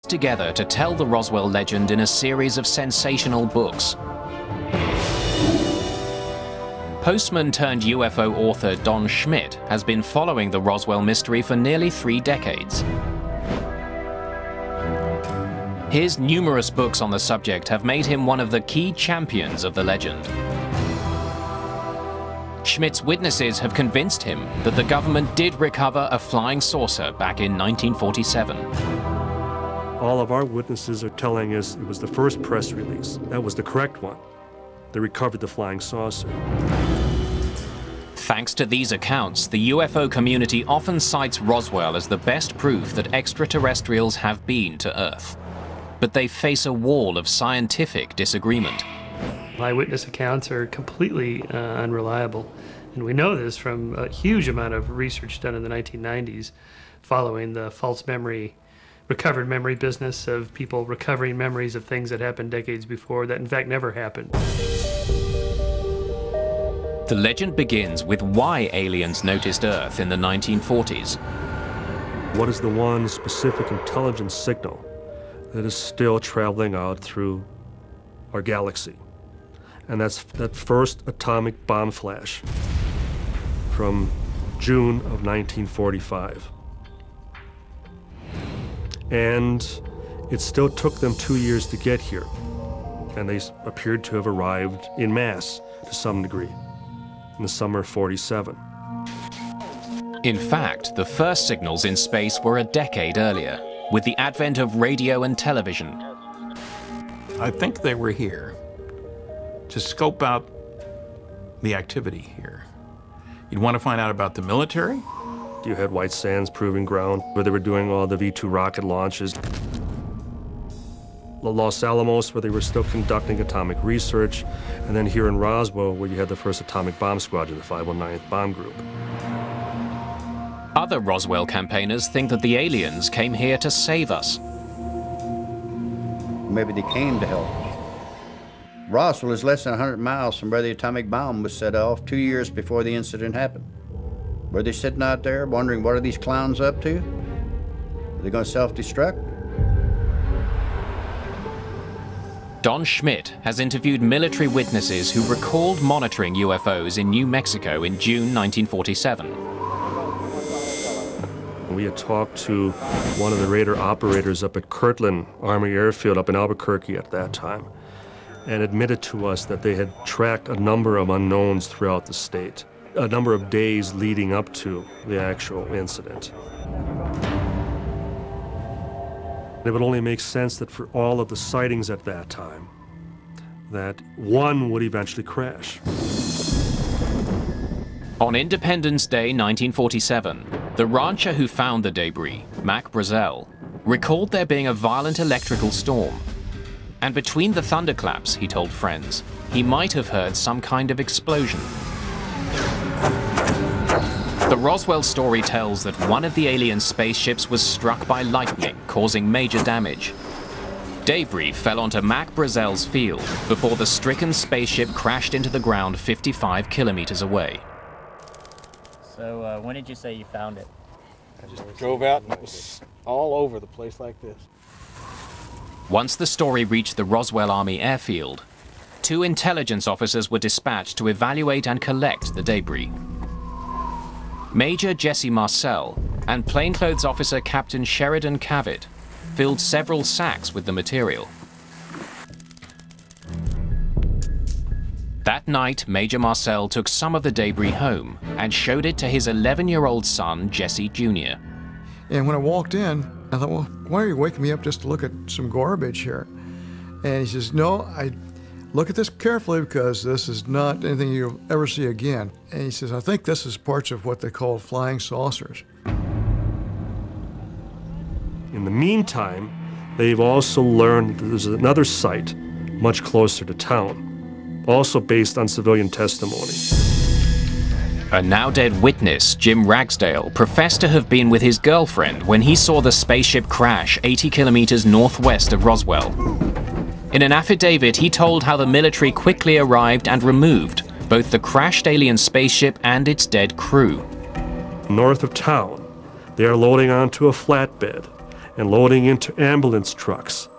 together to tell the Roswell legend in a series of sensational books. Postman turned UFO author Don Schmitt has been following the Roswell mystery for nearly 3 decades. His numerous books on the subject have made him one of the key champions of the legend. Schmitt's witnesses have convinced him that the government did recover a flying saucer back in 1947. All of our witnesses are telling us it was the first press release. That was the correct one. They recovered the flying saucer. Thanks to these accounts, the UFO community often cites Roswell as the best proof that extraterrestrials have been to Earth. But they face a wall of scientific disagreement. Eyewitness accounts are completely unreliable. And we know this from a huge amount of research done in the 1990s following the false memory, recovered memory business of people recovering memories of things that happened decades before that in fact never happened. The legend begins with why aliens noticed Earth in the 1940s. What is the one specific intelligence signal that is still traveling out through our galaxy? And that's that first atomic bomb flash from June of 1945. And it still took them 2 years to get here. And they appeared to have arrived en masse to some degree in the summer of '47. In fact, the first signals in space were a decade earlier, with the advent of radio and television. I think they were here to scope out the activity here. You'd want to find out about the military. You had White Sands Proving Ground, where they were doing all the V-2 rocket launches. Los Alamos, where they were still conducting atomic research. And then here in Roswell, where you had the first atomic bomb squadron, the 519th Bomb Group. Other Roswell campaigners think that the aliens came here to save us. Maybe they came to help us. Roswell is less than 100 miles from where the atomic bomb was set off 2 years before the incident happened. Were they sitting out there wondering what are these clowns up to? Are they going to self-destruct? Don Schmitt has interviewed military witnesses who recalled monitoring UFOs in New Mexico in June 1947. We had talked to one of the radar operators up at Kirtland Army Airfield up in Albuquerque at that time, and admitted to us that they had tracked a number of unknowns throughout the state, a number of days leading up to the actual incident. It would only make sense that for all of the sightings at that time, that one would eventually crash. On Independence Day 1947, the rancher who found the debris, Mac Brazel, recalled there being a violent electrical storm. And between the thunderclaps, he told friends, he might have heard some kind of explosion. The Roswell story tells that one of the alien spaceships was struck by lightning, causing major damage. Debris fell onto Mac Brazel's field before the stricken spaceship crashed into the ground 55 kilometers away. So when did you say you found it? I just drove out and it was all over the place like this. Once the story reached the Roswell Army airfield, 2 intelligence officers were dispatched to evaluate and collect the debris. Major Jesse Marcel and plainclothes officer Captain Sheridan Cavett filled several sacks with the material. That night, Major Marcel took some of the debris home and showed it to his 11-year-old son, Jesse Jr. And when I walked in, I thought, well, why are you waking me up just to look at some garbage here? And he says, no, I look at this carefully because this is not anything you'll ever see again. And he says, I think this is parts of what they call flying saucers. In the meantime, they've also learned that there's another site much closer to town, also based on civilian testimony. A now-dead witness, Jim Ragsdale, professed to have been with his girlfriend when he saw the spaceship crash 80 kilometers northwest of Roswell. In an affidavit, he told how the military quickly arrived and removed both the crashed alien spaceship and its dead crew. North of town, they are loading onto a flatbed and loading into ambulance trucks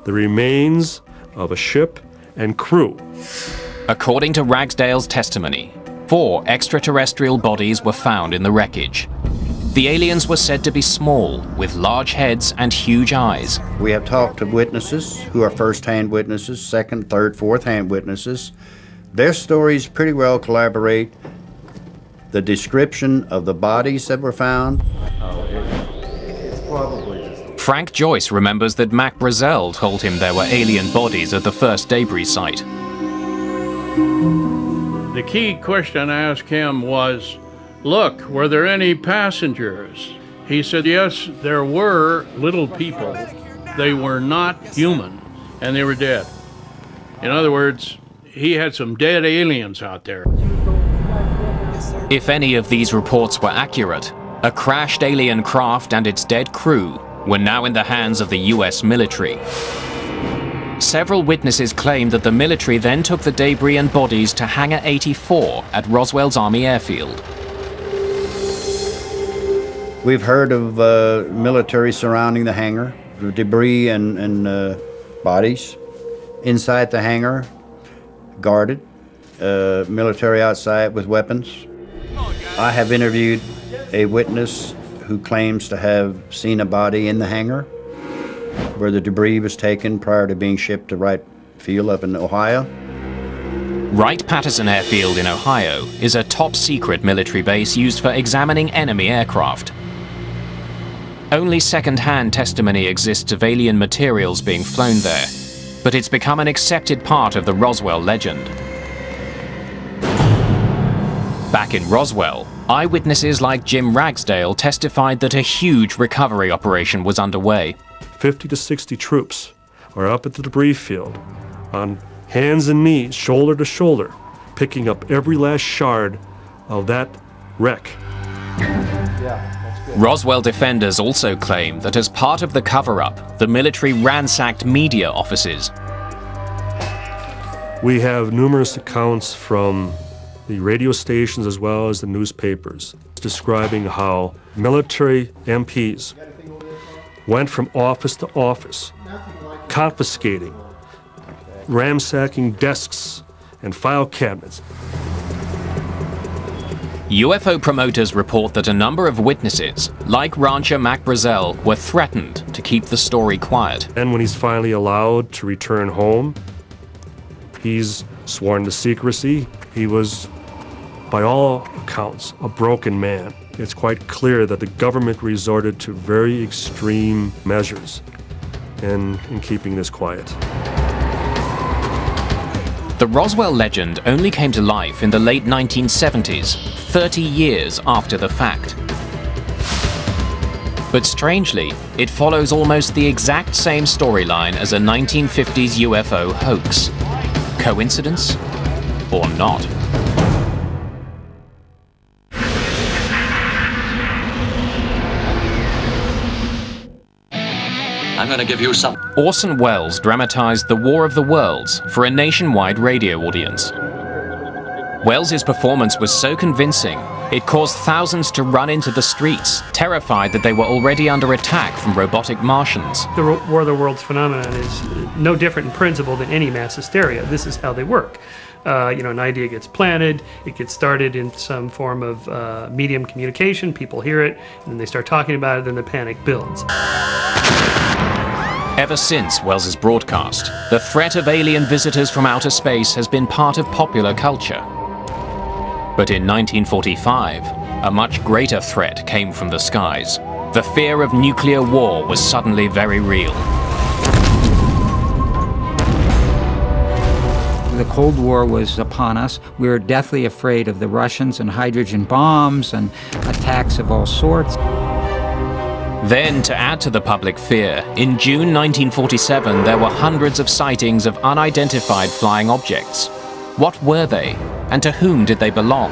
the remains of a ship and crew. According to Ragsdale's testimony, 4 extraterrestrial bodies were found in the wreckage. The aliens were said to be small, with large heads and huge eyes. We have talked to witnesses who are first-hand witnesses, second, third, fourth-hand witnesses. Their stories pretty well collaborate. The description of the bodies that were found. Frank Joyce remembers that Mac Brazel told him there were alien bodies at the first debris site. The key question I asked him was, look, were there any passengers? He said, yes, there were little people. They were not human, and they were dead. In other words, he had some dead aliens out there. If any of these reports were accurate, a crashed alien craft and its dead crew were now in the hands of the US military. Several witnesses claimed that the military then took the debris and bodies to Hangar 84 at Roswell's Army Airfield. We've heard of military surrounding the hangar, the debris and bodies. Inside the hangar, guarded, military outside with weapons. I have interviewed a witness who claims to have seen a body in the hangar where the debris was taken prior to being shipped to Wright Field up in Ohio. Wright-Patterson Airfield in Ohio is a top-secret military base used for examining enemy aircraft. Only second-hand testimony exists of alien materials being flown there, but it's become an accepted part of the Roswell legend. Back in Roswell, eyewitnesses like Jim Ragsdale testified that a huge recovery operation was underway. 50 to 60 troops are up at the debris field on hands and knees, shoulder to shoulder, picking up every last shard of that wreck. Roswell defenders also claim that as part of the cover-up, the military ransacked media offices. We have numerous accounts from the radio stations as well as the newspapers describing how military MPs went from office to office, confiscating, ransacking desks and file cabinets. UFO promoters report that a number of witnesses, like rancher Mac Brazel, were threatened to keep the story quiet. And when he's finally allowed to return home, he's sworn to secrecy. He was, by all accounts, a broken man. It's quite clear that the government resorted to very extreme measures in keeping this quiet. The Roswell legend only came to life in the late 1970s, 30 years after the fact. But strangely, it follows almost the exact same storyline as a 1950s UFO hoax. Coincidence or not? I'm going to give you some. Orson Welles dramatized The War of the Worlds for a nationwide radio audience. Welles's performance was so convincing, it caused thousands to run into the streets, terrified that they were already under attack from robotic Martians. The War of the Worlds phenomenon is no different in principle than any mass hysteria. This is how they work. An idea gets planted, it gets started in some form of medium communication, people hear it, and then they start talking about it, then the panic builds. Ever since Welles's broadcast, the threat of alien visitors from outer space has been part of popular culture. But in 1945, a much greater threat came from the skies. The fear of nuclear war was suddenly very real. The Cold War was upon us. We were deathly afraid of the Russians and hydrogen bombs and attacks of all sorts. Then, to add to the public fear, in June 1947 there were hundreds of sightings of unidentified flying objects. What were they, and to whom did they belong?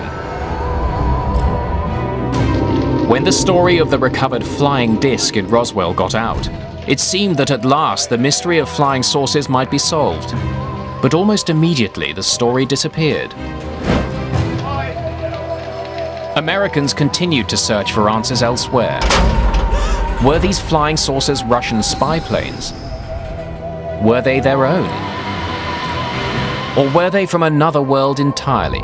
When the story of the recovered flying disc in Roswell got out, it seemed that at last the mystery of flying saucers might be solved. But almost immediately the story disappeared. Americans continued to search for answers elsewhere. Were these flying saucers Russian spy planes? Were they their own? Or were they from another world entirely?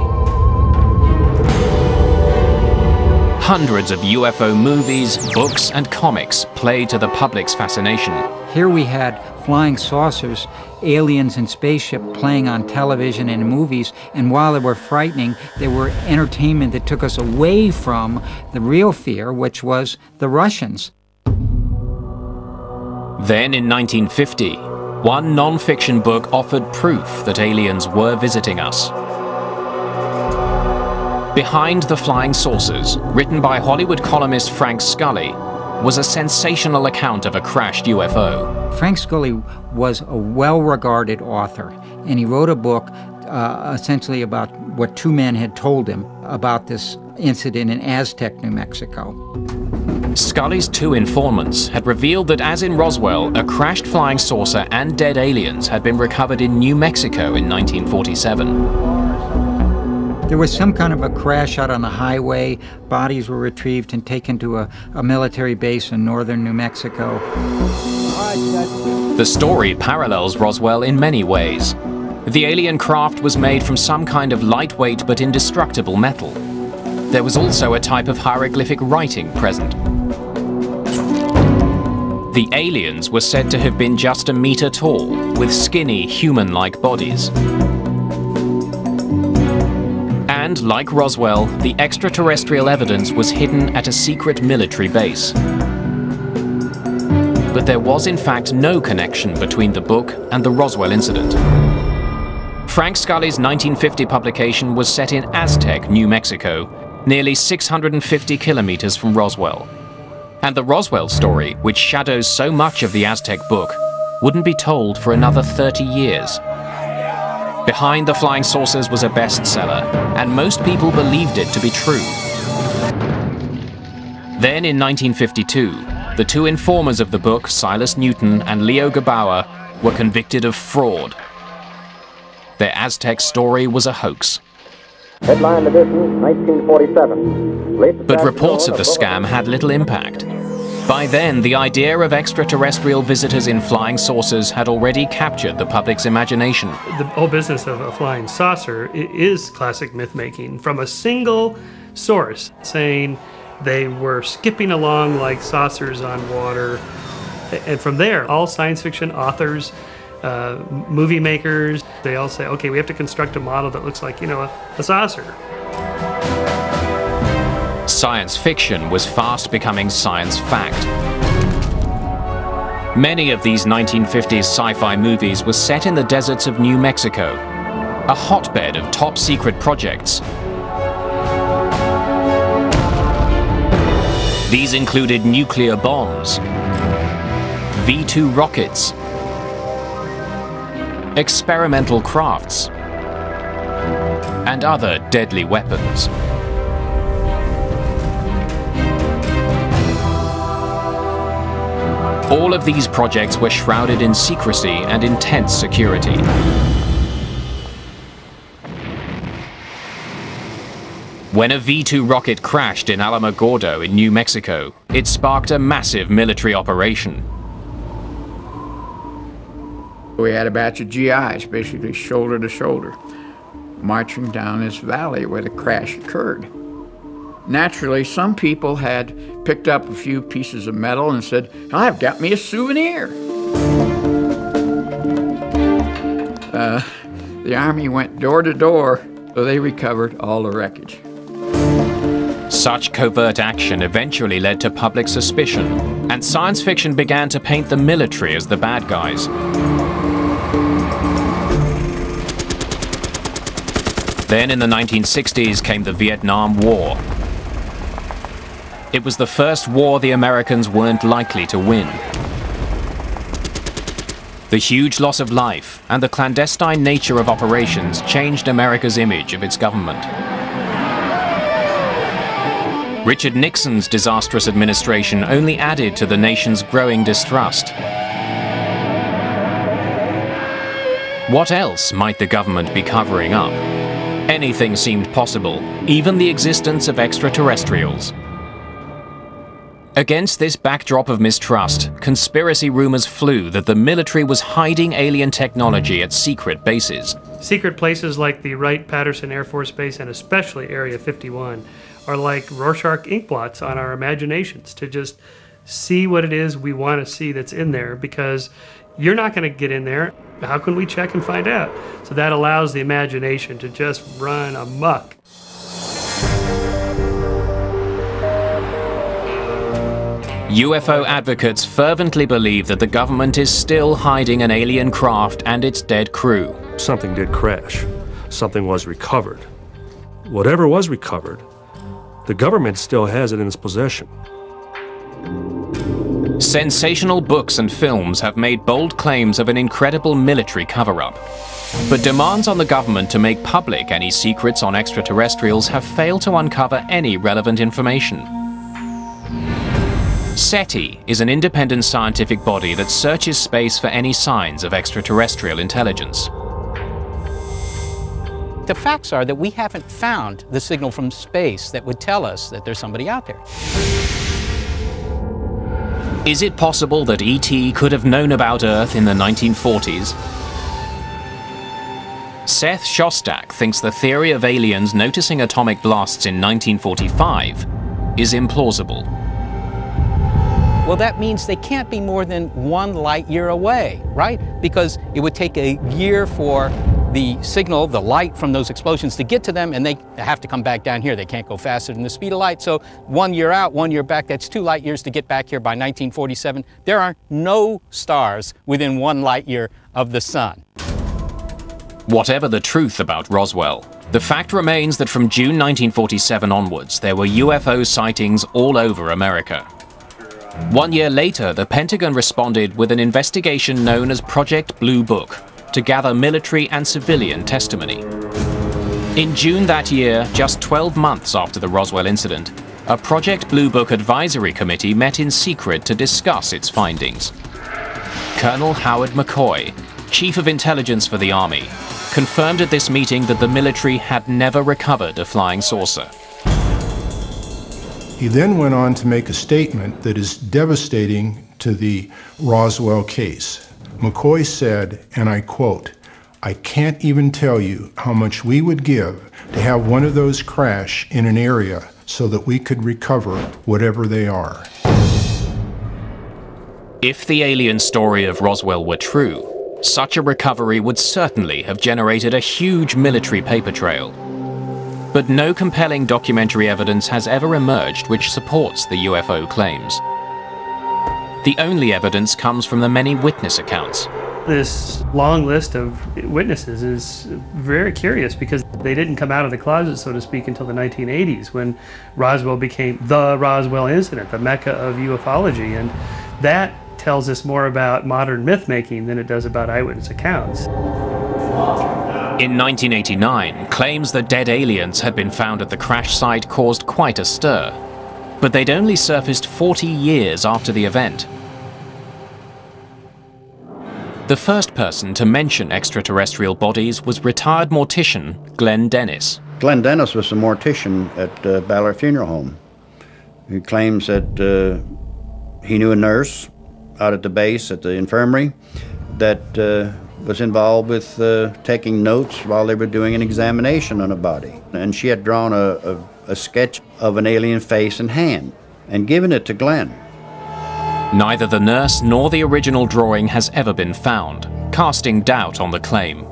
Hundreds of UFO movies, books, and comics played to the public's fascination. Here we had flying saucers, aliens and spaceship playing on television and movies, and while they were frightening, they were entertainment that took us away from the real fear, which was the Russians. Then in 1950, one non-fiction book offered proof that aliens were visiting us. Behind the Flying Saucers, written by Hollywood columnist Frank Scully, was a sensational account of a crashed UFO. Frank Scully was a well-regarded author, and he wrote a book essentially about what two men had told him about this incident in Aztec, New Mexico. Scully's two informants had revealed that, as in Roswell, a crashed flying saucer and dead aliens had been recovered in New Mexico in 1947. There was some kind of a crash out on the highway. Bodies were retrieved and taken to a military base in northern New Mexico. The story parallels Roswell in many ways. The alien craft was made from some kind of lightweight but indestructible metal. There was also a type of hieroglyphic writing present. The aliens were said to have been just a meter tall, with skinny, human-like bodies. And, like Roswell, the extraterrestrial evidence was hidden at a secret military base. But there was in fact no connection between the book and the Roswell incident. Frank Scully's 1950 publication was set in Aztec, New Mexico, nearly 650 kilometers from Roswell. And the Roswell story, which shadows so much of the Aztec book, wouldn't be told for another 30 years. Behind the Flying Saucers was a bestseller, and most people believed it to be true. Then in 1952, the two informers of the book, Silas Newton and Leo Gebauer, were convicted of fraud. Their Aztec story was a hoax. Headline edition, 1947. But reports of the scam had little impact. By then, the idea of extraterrestrial visitors in flying saucers had already captured the public's imagination. The whole business of a flying saucer is classic myth-making from a single source saying they were skipping along like saucers on water. And from there, all science fiction authors, movie makers, they all say, okay, we have to construct a model that looks like, a saucer. Science fiction was fast becoming science fact. Many of these 1950s sci-fi movies were set in the deserts of New Mexico, a hotbed of top-secret projects. These included nuclear bombs, V-2 rockets, experimental crafts, and other deadly weapons. All of these projects were shrouded in secrecy and intense security. When a V-2 rocket crashed in Alamogordo in New Mexico, it sparked a massive military operation. We had a batch of GIs, basically shoulder to shoulder, marching down this valley where the crash occurred. Naturally, some people had picked up a few pieces of metal and said, I've got me a souvenir. The Army went door to door, so they recovered all the wreckage. Such covert action eventually led to public suspicion, and science fiction began to paint the military as the bad guys. Then in the 1960s came the Vietnam War. It was the first war the Americans weren't likely to win. The huge loss of life and the clandestine nature of operations changed America's image of its government. Richard Nixon's disastrous administration only added to the nation's growing distrust. What else might the government be covering up? Anything seemed possible, even the existence of extraterrestrials. Against this backdrop of mistrust, conspiracy rumors flew that the military was hiding alien technology at secret bases. Secret places like the Wright-Patterson Air Force Base and especially Area 51 are like Rorschach inkblots on our imaginations to just see what it is we want to see that's in there, because you're not going to get in there. How can we check and find out? So that allows the imagination to just run amok. UFO advocates fervently believe that the government is still hiding an alien craft and its dead crew. Something did crash. Something was recovered. Whatever was recovered, the government still has it in its possession. Sensational books and films have made bold claims of an incredible military cover-up. But demands on the government to make public any secrets on extraterrestrials have failed to uncover any relevant information. SETI is an independent scientific body that searches space for any signs of extraterrestrial intelligence. The facts are that we haven't found the signal from space that would tell us that there's somebody out there. Is it possible that ET could have known about Earth in the 1940s? Seth Shostak thinks the theory of aliens noticing atomic blasts in 1945 is implausible. Well, that means they can't be more than 1 light year away, right? Because it would take a year for the signal, the light from those explosions to get to them, and they have to come back down here. They can't go faster than the speed of light. So 1 year out, 1 year back, that's 2 light years to get back here by 1947. There are no stars within 1 light year of the sun. Whatever the truth about Roswell, the fact remains that from June 1947 onwards, there were UFO sightings all over America. 1 year later, the Pentagon responded with an investigation known as Project Blue Book to gather military and civilian testimony. In June that year, just 12 months after the Roswell incident, a Project Blue Book advisory committee met in secret to discuss its findings. Colonel Howard McCoy, Chief of Intelligence for the Army, confirmed at this meeting that the military had never recovered a flying saucer. He then went on to make a statement that is devastating to the Roswell case. McCoy said, and I quote, "I can't even tell you how much we would give to have one of those crash in an area so that we could recover whatever they are." If the alien story of Roswell were true, such a recovery would certainly have generated a huge military paper trail. But no compelling documentary evidence has ever emerged which supports the UFO claims. The only evidence comes from the many witness accounts. This long list of witnesses is very curious because they didn't come out of the closet, so to speak, until the 1980s when Roswell became the Roswell incident, the mecca of ufology, and that tells us more about modern myth-making than it does about eyewitness accounts. In 1989, claims that dead aliens had been found at the crash site caused quite a stir, but they'd only surfaced 40 years after the event. The first person to mention extraterrestrial bodies was retired mortician Glenn Dennis. Glenn Dennis was a mortician at Ballard Funeral Home. He claims that he knew a nurse out at the base at the infirmary that was involved with taking notes while they were doing an examination on a body. And she had drawn a sketch of an alien face and hand and given it to Glenn. Neither the nurse nor the original drawing has ever been found, casting doubt on the claim.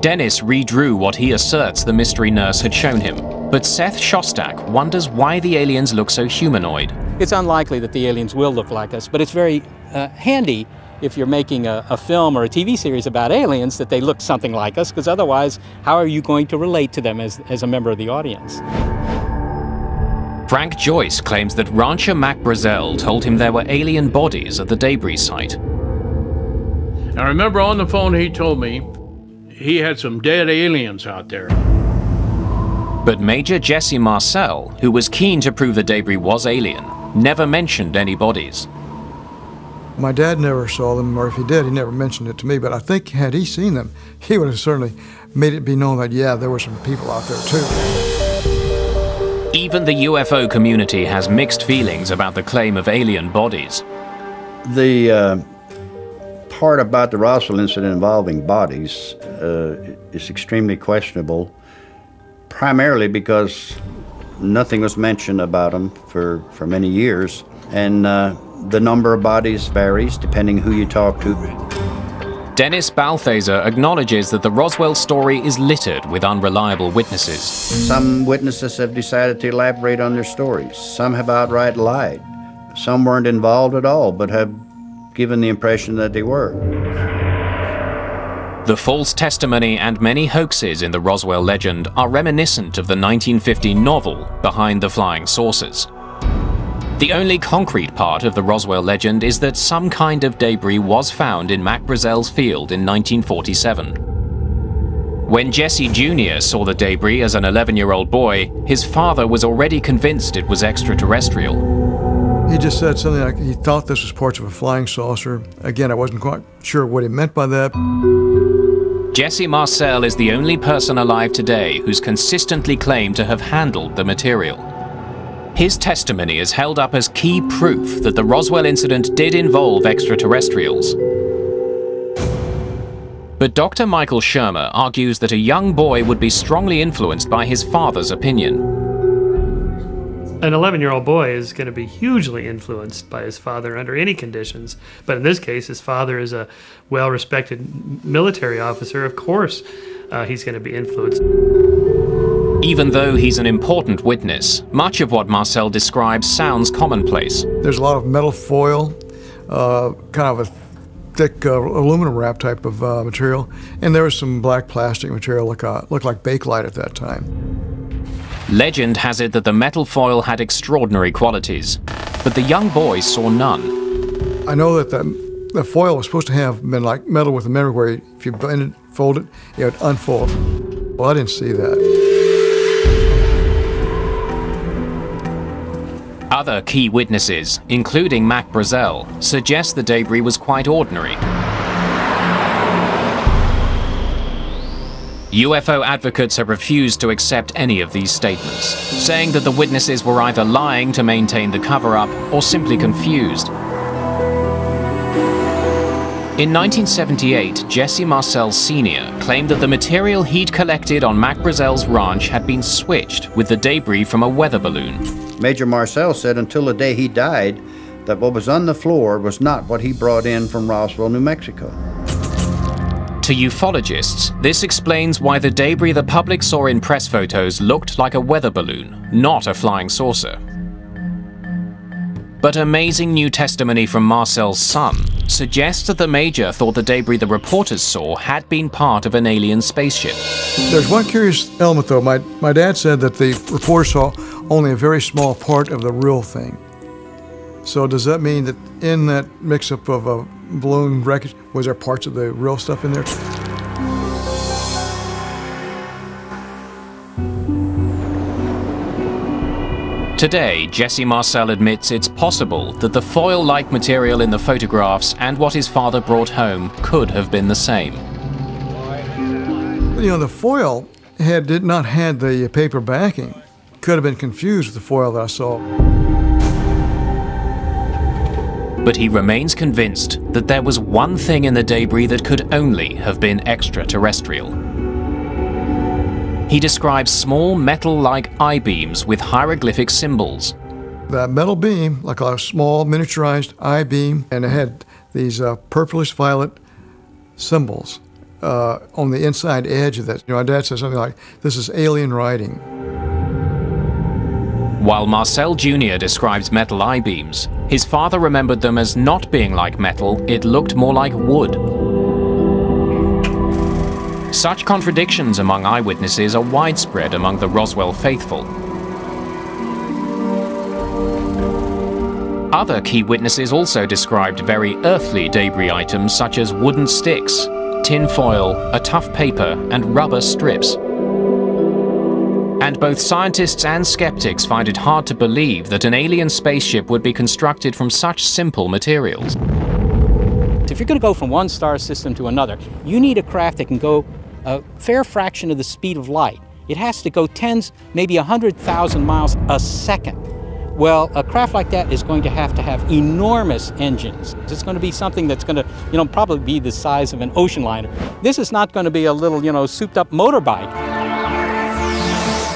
Dennis redrew what he asserts the mystery nurse had shown him, but Seth Shostak wonders why the aliens look so humanoid. It's unlikely that the aliens will look like us, but it's very handy if you're making a film or a TV series about aliens that they look something like us, because otherwise, how are you going to relate to them as a member of the audience? Frank Joyce claims that rancher Mac Brazel told him there were alien bodies at the debris site. I remember on the phone he told me he had some dead aliens out there. But Major Jesse Marcel, who was keen to prove the debris was alien, never mentioned any bodies. My dad never saw them, or if he did, he never mentioned it to me, but I think had he seen them, he would have certainly made it be known that, yeah, there were some people out there too. Even the UFO community has mixed feelings about the claim of alien bodies. The part about the Roswell incident involving bodies is extremely questionable, primarily because nothing was mentioned about them for many years, and the number of bodies varies depending who you talk to. Dennis Balthaser acknowledges that the Roswell story is littered with unreliable witnesses. Some witnesses have decided to elaborate on their stories. Some have outright lied. Some weren't involved at all, but have given the impression that they were. The false testimony and many hoaxes in the Roswell legend are reminiscent of the 1950 novel Behind the Flying Saucers. The only concrete part of the Roswell legend is that some kind of debris was found in Mac Brazel's field in 1947. When Jesse Jr. saw the debris as an 11-year-old boy, his father was already convinced it was extraterrestrial. He just said something like he thought this was parts of a flying saucer. Again, I wasn't quite sure what he meant by that. Jesse Marcel is the only person alive today who's consistently claimed to have handled the material. His testimony is held up as key proof that the Roswell incident did involve extraterrestrials. But Dr. Michael Shermer argues that a young boy would be strongly influenced by his father's opinion. An 11-year-old boy is going to be hugely influenced by his father under any conditions. But in this case, his father is a well-respected military officer. Of course, he's going to be influenced. Even though he's an important witness, much of what Marcel describes sounds commonplace. There's a lot of metal foil, kind of a thick aluminum wrap type of material, and there was some black plastic material looked like Bakelite at that time. Legend has it that the metal foil had extraordinary qualities, but the young boy saw none. I know that the foil was supposed to have been like metal with a memory where if you bend it, fold it, it would unfold. Well, I didn't see that. Other key witnesses, including Mac Brazel, suggest the debris was quite ordinary. UFO advocates have refused to accept any of these statements, saying that the witnesses were either lying to maintain the cover-up or simply confused. In 1978, Jesse Marcel Sr. claimed that the material he'd collected on Mac Brazel's ranch had been switched with the debris from a weather balloon. Major Marcel said until the day he died that what was on the floor was not what he brought in from Roswell, New Mexico. To ufologists, this explains why the debris the public saw in press photos looked like a weather balloon, not a flying saucer. But amazing new testimony from Marcel's son suggests that the Major thought the debris the reporters saw had been part of an alien spaceship. There's one curious element, though. My dad said that the reporter saw only a very small part of the real thing. So does that mean that in that mix-up of a balloon wreckage, was there parts of the real stuff in there? Today, Jesse Marcel admits it's possible that the foil-like material in the photographs and what his father brought home could have been the same. You know, the foil did not have the paper backing. Could have been confused with the foil that I saw. But he remains convinced that there was one thing in the debris that could only have been extraterrestrial. He describes small metal-like I-beams with hieroglyphic symbols. That metal beam, like a small miniaturized I-beam, and it had these purplish violet symbols on the inside edge of that. You know, my dad said something like, "This is alien writing." While Marcel Jr. describes metal I-beams, his father remembered them as not being like metal, it looked more like wood. Such contradictions among eyewitnesses are widespread among the Roswell faithful. Other key witnesses also described very earthly debris items such as wooden sticks, tin foil, a tough paper, and rubber strips. And both scientists and skeptics find it hard to believe that an alien spaceship would be constructed from such simple materials. If you're going to go from one star system to another, you need a craft that can go a fair fraction of the speed of light. it has to go tens, maybe 100,000 miles a second. Well, a craft like that is going to have enormous engines. It's going to be something that's going to, probably be the size of an ocean liner. This is not going to be a little, souped-up motorbike.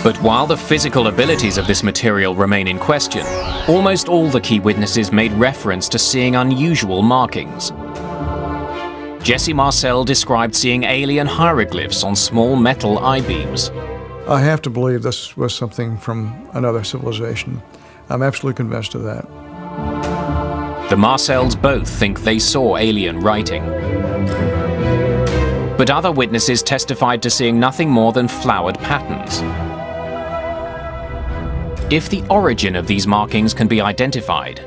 But while the physical abilities of this material remain in question, almost all the key witnesses made reference to seeing unusual markings. Jesse Marcel described seeing alien hieroglyphs on small metal I-beams. I have to believe this was something from another civilization. I'm absolutely convinced of that. The Marcels both think they saw alien writing. But other witnesses testified to seeing nothing more than flowered patterns. If the origin of these markings can be identified,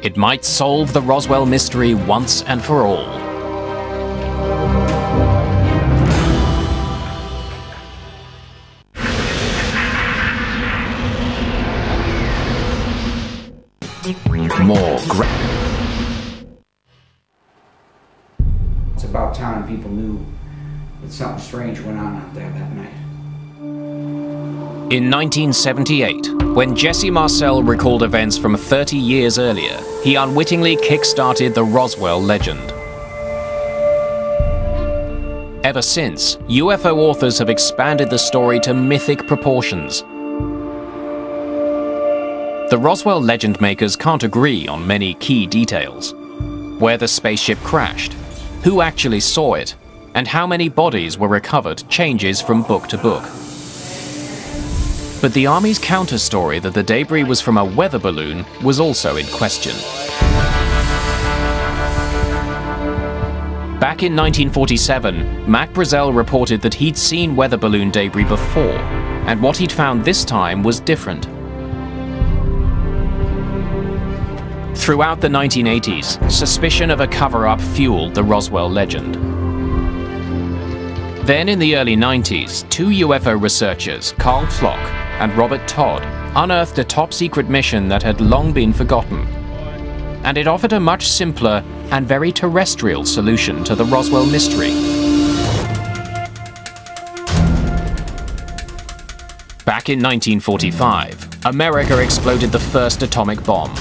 it might solve the Roswell mystery once and for all. It's about time people knew that something strange went on out there that night. In 1978, when Jesse Marcel recalled events from 30 years earlier, he unwittingly kick-started the Roswell legend. Ever since, UFO authors have expanded the story to mythic proportions. The Roswell legend makers can't agree on many key details. Where the spaceship crashed, who actually saw it, and how many bodies were recovered changes from book to book. But the Army's counter-story that the debris was from a weather balloon was also in question. Back in 1947, Mac Brazel reported that he'd seen weather balloon debris before, and what he'd found this time was different. Throughout the 1980s, suspicion of a cover-up fueled the Roswell legend. Then in the early 90s, two UFO researchers, Carl Flock and Robert Todd, unearthed a top-secret mission that had long been forgotten. And it offered a much simpler and very terrestrial solution to the Roswell mystery. Back in 1945, America exploded the first atomic bomb.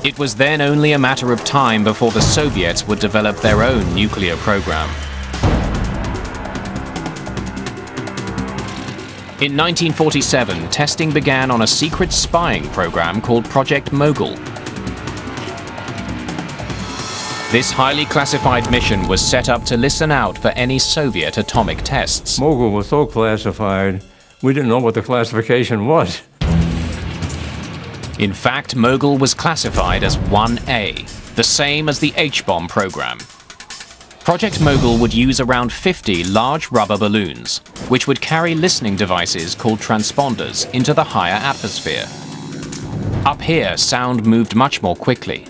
It was then only a matter of time before the Soviets would develop their own nuclear program. In 1947, testing began on a secret spying program called Project Mogul. This highly classified mission was set up to listen out for any Soviet atomic tests. Mogul was so classified, we didn't know what the classification was. In fact, Mogul was classified as 1A, the same as the H-bomb program. Project Mogul would use around 50 large rubber balloons, which would carry listening devices called transponders into the higher atmosphere. Up here, sound moved much more quickly,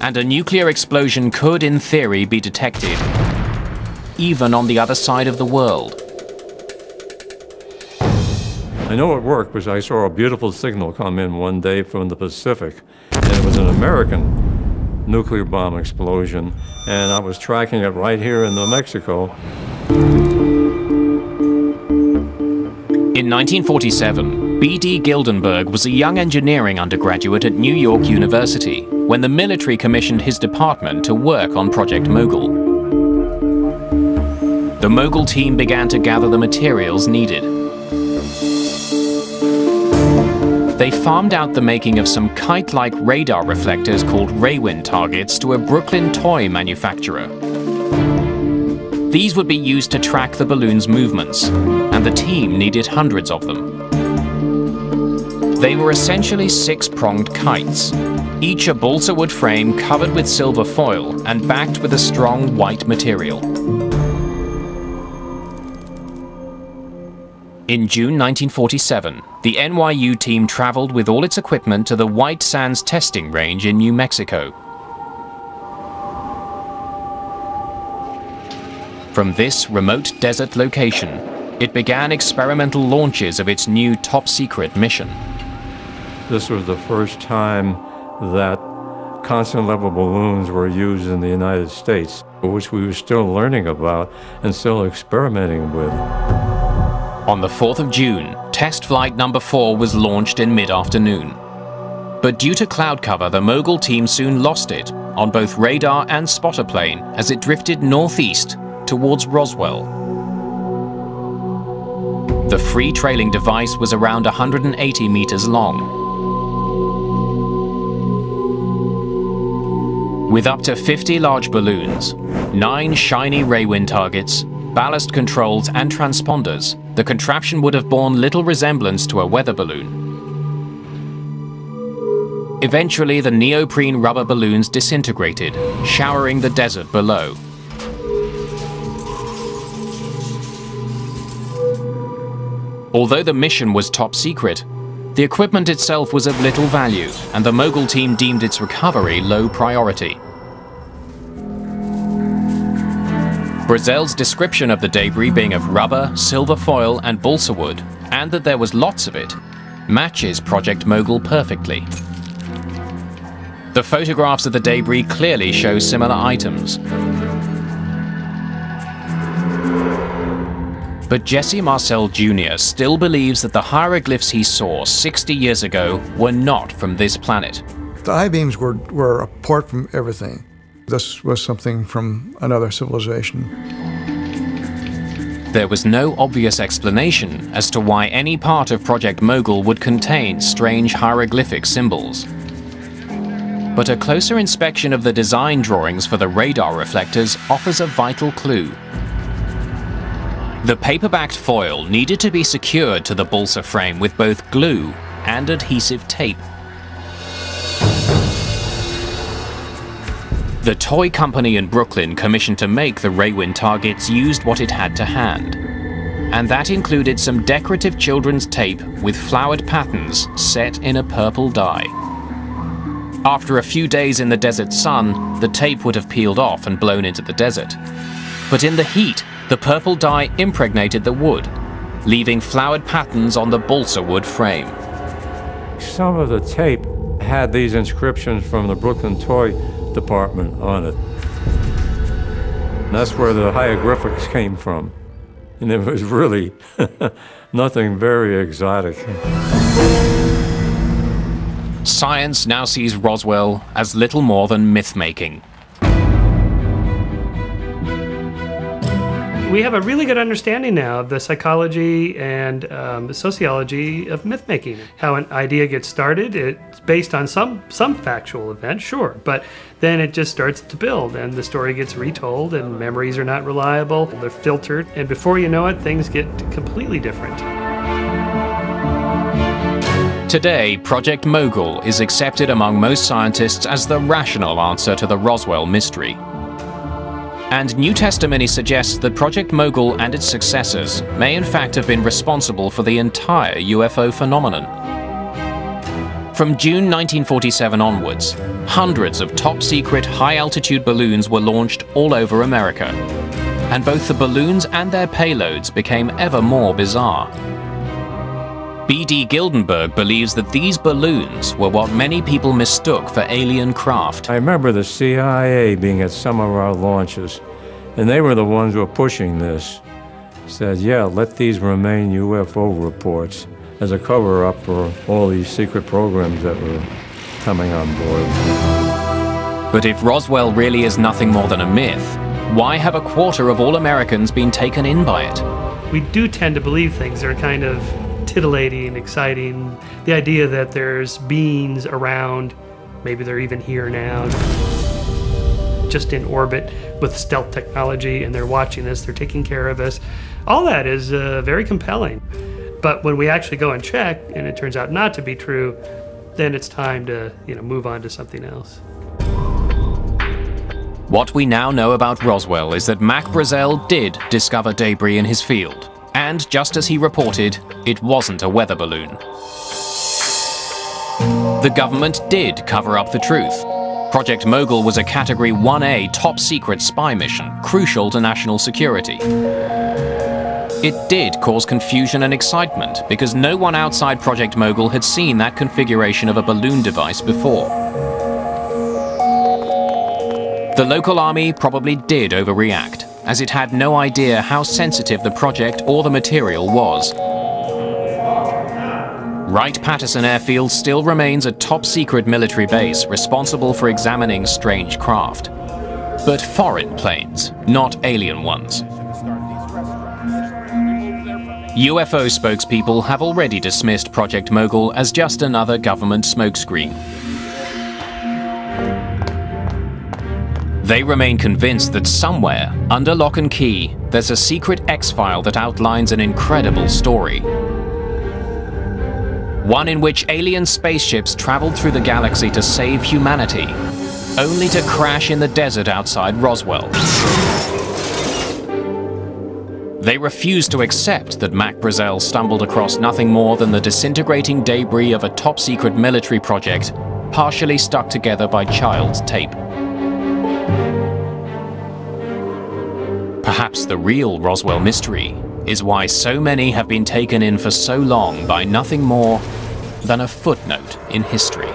and a nuclear explosion could, in theory, be detected even on the other side of the world. I know it worked because I saw a beautiful signal come in one day from the Pacific, and it was an American nuclear bomb explosion, and I was tracking it right here in New Mexico. In 1947, B.D. Gildenberg was a young engineering undergraduate at New York University when the military commissioned his department to work on Project Mogul. The Mogul team began to gather the materials needed. They farmed out the making of some kite-like radar reflectors called Raywin targets to a Brooklyn toy manufacturer. These would be used to track the balloon's movements, and the team needed hundreds of them. They were essentially six-pronged kites, each a balsa wood frame covered with silver foil and backed with a strong white material. In June 1947, the NYU team traveled with all its equipment to the White Sands testing range in New Mexico. From this remote desert location, it began experimental launches of its new top-secret mission. This was the first time that constant level balloons were used in the United States, which we were still learning about and still experimenting with. On the 4th of June, test flight number 4 was launched in mid-afternoon. But due to cloud cover, the Mogul team soon lost it on both radar and spotter plane as it drifted northeast towards Roswell. The free trailing device was around 180 meters long. With up to 50 large balloons, 9 shiny Raywind targets, ballast controls and transponders, the contraption would have borne little resemblance to a weather balloon. Eventually, the neoprene rubber balloons disintegrated, showering the desert below. Although the mission was top secret, the equipment itself was of little value, and the Mogul team deemed its recovery low priority. Brazel's description of the debris being of rubber, silver foil, and balsa wood, and that there was lots of it, matches Project Mogul perfectly. The photographs of the debris clearly show similar items. But Jesse Marcel Jr. still believes that the hieroglyphs he saw 60 years ago were not from this planet. The I-beams were apart from everything. This was something from another civilization. There was no obvious explanation as to why any part of Project Mogul would contain strange hieroglyphic symbols. But a closer inspection of the design drawings for the radar reflectors offers a vital clue. The paper-backed foil needed to be secured to the balsa frame with both glue and adhesive tape. The toy company in Brooklyn commissioned to make the Raywind targets used what it had to hand. And that included some decorative children's tape with flowered patterns set in a purple dye. After a few days in the desert sun, the tape would have peeled off and blown into the desert. But in the heat, the purple dye impregnated the wood, leaving flowered patterns on the balsa wood frame. Some of the tape had these inscriptions from the Brooklyn toy department on it. And that's where the hieroglyphics came from. And it was really nothing very exotic. Science now sees Roswell as little more than myth-making. We have a really good understanding now of the psychology and the sociology of myth-making. How an idea gets started, it's based on some factual event, sure, but then it just starts to build and the story gets retold and memories are not reliable, they're filtered, and before you know it, things get completely different. Today, Project Mogul is accepted among most scientists as the rational answer to the Roswell mystery. And new testimony suggests that Project Mogul and its successors may in fact have been responsible for the entire UFO phenomenon. From June 1947 onwards, hundreds of top-secret high-altitude balloons were launched all over America. And both the balloons and their payloads became ever more bizarre. B.D. Gildenberg believes that these balloons were what many people mistook for alien craft. I remember the CIA being at some of our launches, and they were the ones who were pushing this. Said, yeah, let these remain UFO reports as a cover-up for all these secret programs that were coming on board. But if Roswell really is nothing more than a myth, why have a quarter of all Americans been taken in by it? We do tend to believe things that are kind of titillating, exciting. The idea that there's beings around, maybe they're even here now, just in orbit with stealth technology, and they're watching us, they're taking care of us. All that is very compelling. But when we actually go and check, and it turns out not to be true, then it's time to move on to something else. What we now know about Roswell is that Mac Brazel did discover debris in his field. And just as he reported, it wasn't a weather balloon. The government did cover up the truth. Project Mogul was a Category 1A top-secret spy mission, crucial to national security. It did cause confusion and excitement because no one outside Project Mogul had seen that configuration of a balloon device before. The local army probably did overreact. as it had no idea how sensitive the project or the material was. Wright-Patterson Airfield still remains a top-secret military base responsible for examining strange craft. But foreign planes, not alien ones. UFO spokespeople have already dismissed Project Mogul as just another government smokescreen. They remain convinced that somewhere, under lock and key, there's a secret X-file that outlines an incredible story. One in which alien spaceships traveled through the galaxy to save humanity, only to crash in the desert outside Roswell. They refuse to accept that Mac Brazel stumbled across nothing more than the disintegrating debris of a top-secret military project, partially stuck together by child's tape. Perhaps the real Roswell mystery is why so many have been taken in for so long by nothing more than a footnote in history.